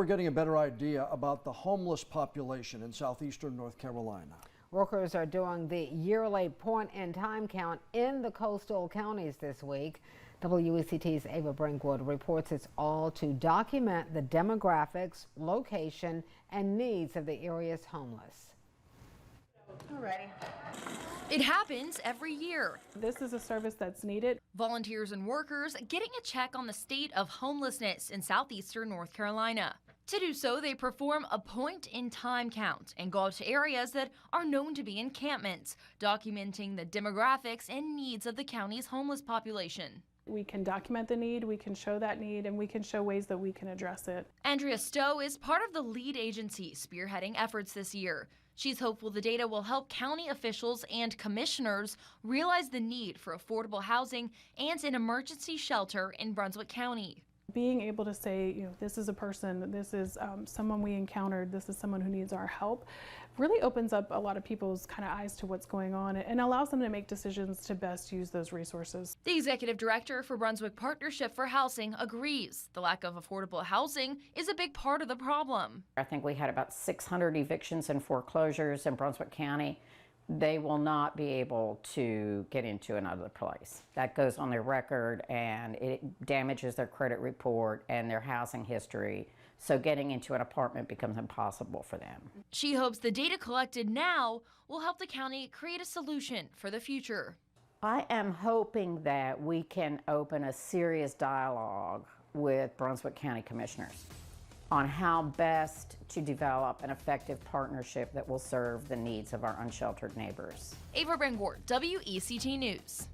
We're getting a better idea about the homeless population in southeastern North Carolina. Workers are doing the yearly point-in-time count in the coastal counties this week. WECT's Ava Brinkwood reports it's all to document the demographics, location, and needs of the area's homeless. Alrighty. It happens every year. This is a service that's needed. Volunteers and workers getting a check on the state of homelessness in southeastern North Carolina. To do so, they perform a point-in-time count and go out to areas that are known to be encampments, documenting the demographics and needs of the county's homeless population. We can document the need, we can show that need, and we can show ways that we can address it. Andrea Stowe is part of the lead agency spearheading efforts this year. She's hopeful the data will help county officials and commissioners realize the need for affordable housing and an emergency shelter in Brunswick County. Being able to say, this is a person, this is someone we encountered, this is someone who needs our help, really opens up a lot of people's kind of eyes to what's going on and allows them to make decisions to best use those resources. The executive director for Brunswick Partnership for Housing agrees the lack of affordable housing is a big part of the problem. I think we had about 600 evictions and foreclosures in Brunswick County. They will not be able to get into another place. That goes on their record and it damages their credit report and their housing history. So getting into an apartment becomes impossible for them. She hopes the data collected now will help the county create a solution for the future. I am hoping that we can open a serious dialogue with Brunswick County commissioners on how best to develop an effective partnership that will serve the needs of our unsheltered neighbors. Ava Brinkwood, WECT News.